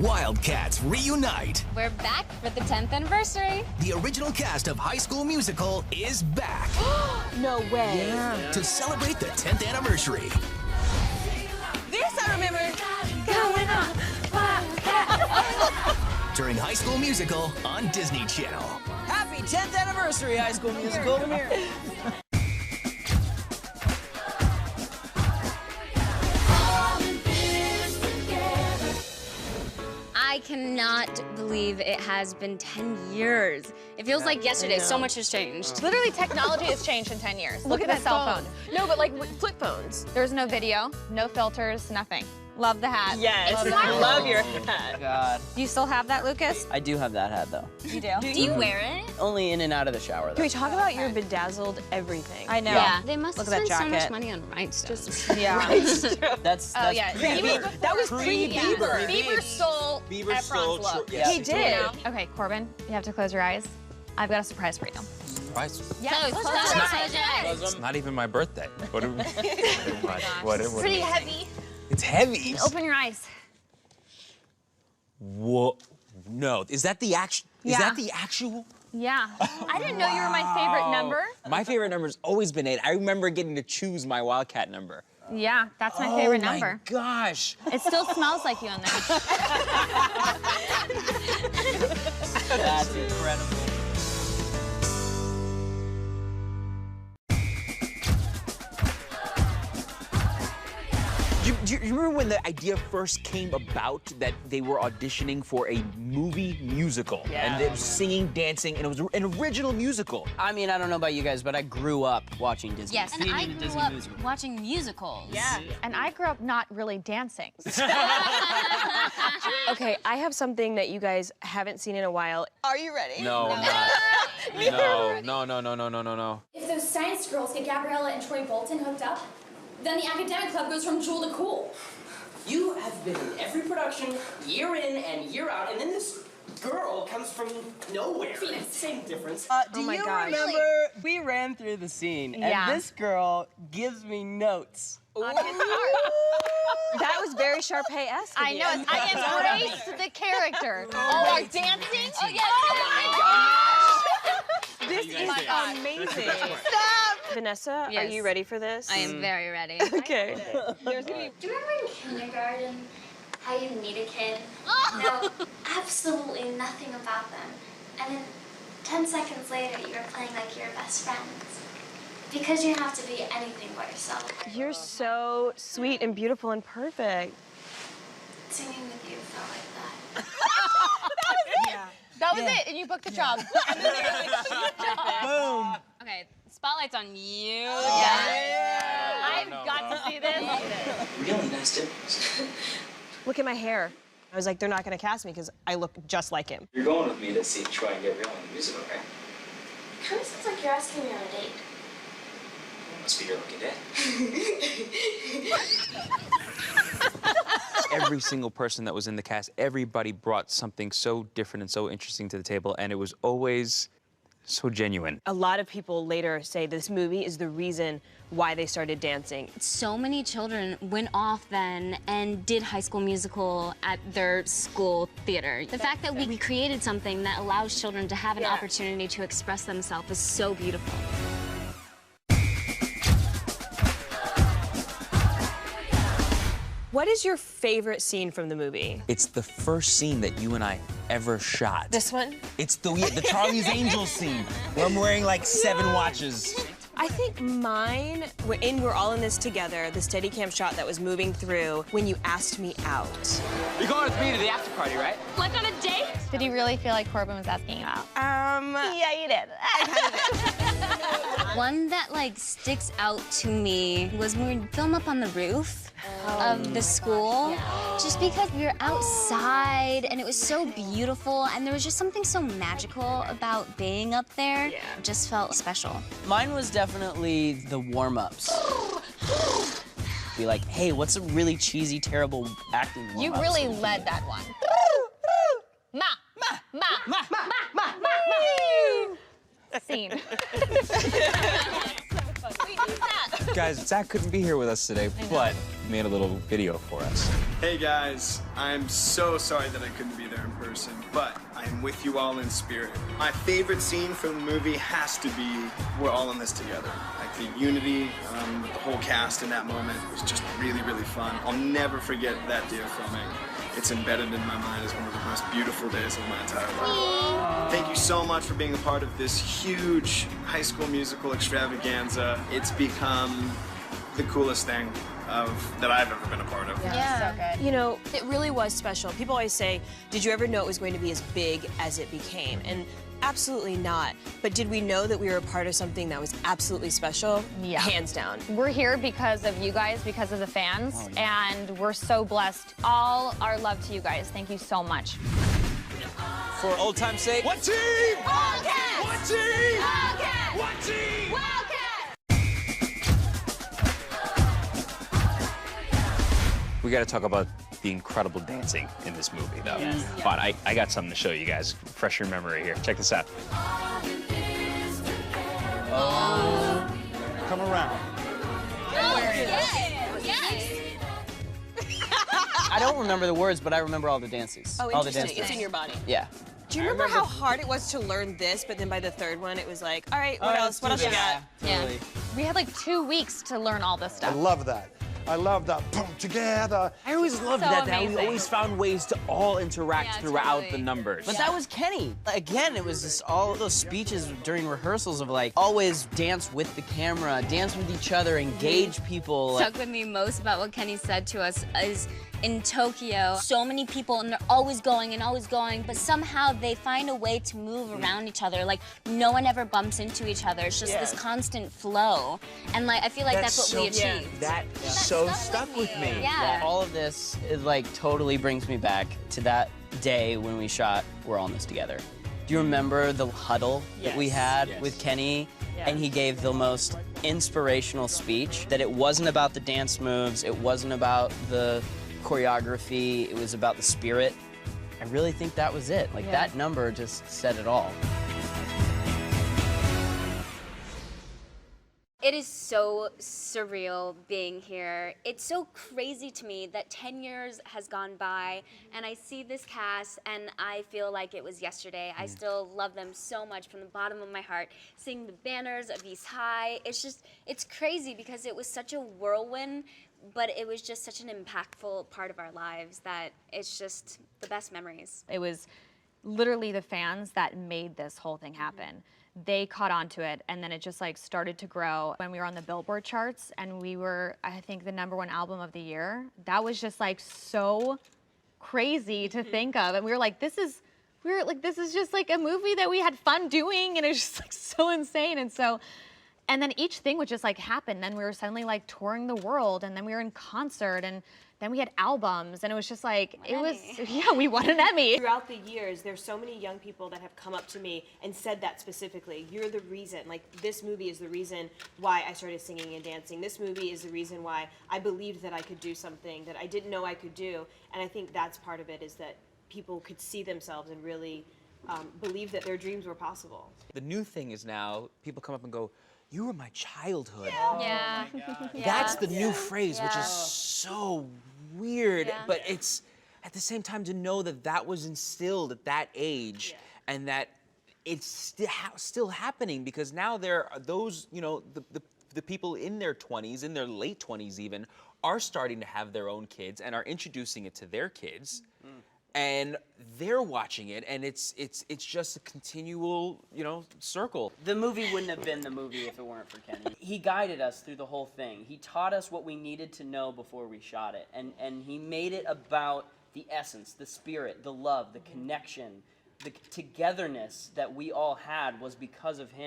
Wildcats reunite. We're back for the 10th anniversary. The original cast of High School Musical is back. No way. Yeah. To celebrate the 10th anniversary. This I remember. Going on. During High School Musical on Disney Channel. Happy 10th anniversary, High School Musical. Come here. I cannot believe it has been 10 years. It feels like yesterday. So much has changed. Literally, technology has changed in 10 years. Look at the cell phone. No, but like flip phones. There's no video, no filters, nothing. Love the hat. Yes. I love your hat. God. Do you still have that, Lucas? I do have that hat, though. You do? Do you wear it? Only in and out of the shower, though. Can we talk about your bedazzled everything? I know. Yeah. They must Look have at that spent so much jacket. money on rhinestones. Yeah. That's Oh, yeah. That was pre-Bieber. Bieber stole Efron's look. Yeah. He did. Okay, Corbin, you have to close your eyes. I've got a surprise for you. Surprise. Yeah, Close your eyes. It's not even my birthday. What? What? Pretty heavy. It's heavy. Open your eyes. Whoa. No. Is that the actual? Is Yeah. that the actual? Yeah. I didn't know you were my favorite number. My favorite number's always been 8. I remember getting to choose my Wildcat number. Yeah, that's my favorite Oh my number. gosh. It still smells like you in there. That's incredible. Do you remember when the idea first came about that they were auditioning for a movie musical? Yeah. And they were singing, dancing, and it was an original musical. I mean, I don't know about you guys, but I grew up watching Disney. Yes, and Being I in a grew Disney up musical. watching musicals. Yeah. And I grew up not really dancing. Okay, I have something that you guys haven't seen in a while. Are you ready? No, I'm not. No. If those science girls get Gabriella and Troy Bolton hooked up, then the academic club goes from jewel to cool. You have been in every production, year in and year out, and then this girl comes from nowhere. Phoenix. Same difference. Do my you gosh. remember we ran through the scene, Yeah. and this girl gives me notes. That was very Sharpay-esque. I know. I embraced the character. Oh, our dancing? Oh, yes. This is amazing. Vanessa, Yes. are you ready for this? I am very ready. Okay. Do you remember in kindergarten how you meet a kid, know absolutely nothing about them, and then 10 seconds later you're playing like your best friends? Because you have to be anything but yourself. You're so sweet and beautiful and perfect. Singing with you felt like that. That was it, and you booked the job. Boom. Okay, spotlight's on you. I've got to see this. Really nice difference. Look at my hair. I was like, they're not gonna cast me because I look just like him. You're going with me to see Troy and Gabriella in the musical, right? Kind of sounds like you're asking me on a date. Must be your lucky day. Every single person that was in the cast, everybody brought something so different and so interesting to the table, and it was always so genuine. A lot of people later say this movie is the reason why they started dancing. So many children went off then and did High School Musical at their school theater. The fact that we created something that allows children to have an opportunity to express themselves is so beautiful. What is your favorite scene from the movie? It's the first scene that you and I ever shot. This one? It's the Charlie's Angels scene where I'm wearing like 7 watches. I think mine, we're all in this together, the Steadicam shot that was moving through when you asked me out. You're going with me to the after party, right? Like on a date? Did you really feel like Corbin was asking you out? Yeah, you did. One that like sticks out to me was when we film up on the roof of the school. Just because we were outside and it was so beautiful and there was just something so magical about being up there. It just felt special. Mine was definitely the warm-ups. Be like, hey, what's a really cheesy, terrible acting warm-up? You really led that one. Scene. Guys, Zach couldn't be here with us today, but he made a little video for us. Hey guys, I'm so sorry that I couldn't be there in person, but I'm with you all in spirit. My favorite scene from the movie has to be we're all in this together. Like the unity with the whole cast in that moment was just really, really fun. I'll never forget that day of filming. It's embedded in my mind as one of the most beautiful days of my entire life. Thank you so much for being a part of this huge High School Musical extravaganza. It's become the coolest thing that I've ever been a part of. Yeah. So good. You know, it really was special. People always say, did you ever know it was going to be as big as it became? And absolutely not. But did we know that we were a part of something that was absolutely special? Yeah. Hands down. We're here because of you guys, because of the fans, and we're so blessed. All our love to you guys. Thank you so much. For old time's sake. What team? Wildcats! What team? Wildcats! What team? Wildcats! We got to talk about the incredible dancing in this movie, though. But I got something to show you guys. Fresh your memory here. Check this out. Oh. Come around. Oh, yes! Yes! I don't remember the words, but I remember all the dances. Oh, all the interesting. dance It's in your body. Yeah. Do you remember how hard it was to learn this, but then by the third one, it was like, all right, what else? What else you got? Totally. We had like 2 weeks to learn all this I stuff. love that. I love that. Boom, together. I always loved So that. How we amazing. always found ways to all interact Yeah, throughout totally. the numbers. But that was Kenny. Again, it was just all of those speeches during rehearsals of like, always dance with the camera, dance with each other, engage people. Stuck with me most about what Kenny said to us is in Tokyo, so many people and they're always going, but somehow they find a way to move around each other. Like no one ever bumps into each other. It's just this constant flow. And like I feel like that's what we achieved. That so stuck with me. Yeah. All of this is like totally brings me back to that day when we shot We're All in This Together. Do you remember the huddle that we had with Kenny? And he gave the most inspirational speech, that it wasn't about the dance moves, it wasn't about the choreography, it was about the spirit. I really think that was it. Like that number just said it all. It is so surreal being here. It's so crazy to me that 10 years has gone by and I see this cast and I feel like it was yesterday. I still love them so much from the bottom of my heart. Seeing the banners of East High, it's crazy because it was such a whirlwind, but it was just such an impactful part of our lives that it's just the best memories. It was literally the fans that made this whole thing happen. They caught on to it, and then it just like started to grow. When we were on the Billboard charts and we were, I think, the #1 album of the year, that was just like so crazy to think of. And we were like, this is just like a movie that we had fun doing, and it was just like so insane. And then each thing would just like happen. Then we were suddenly like touring the world, and then we were in concert, and then we had albums, and it was just like, we won an Emmy. Throughout the years, there's so many young people that have come up to me and said that specifically. You're the reason, like this movie is the reason why I started singing and dancing. This movie is the reason why I believed that I could do something that I didn't know I could do. And I think that's part of it, is that people could see themselves and really believe that their dreams were possible. The new thing is now people come up and go, "You were my childhood." Yeah. That's the new phrase, which is so weird, but it's at the same time to know that that was instilled at that age and that it's still happening, because now there are those, you know, the people in their 20s, in their late 20s even, are starting to have their own kids and are introducing it to their kids. And they're watching it, and it's just a continual, you know, circle. The movie wouldn't have been the movie if it weren't for Kenny. He guided us through the whole thing. He taught us what we needed to know before we shot it. And he made it about the essence, the spirit, the love, the connection, the togetherness that we all had was because of him.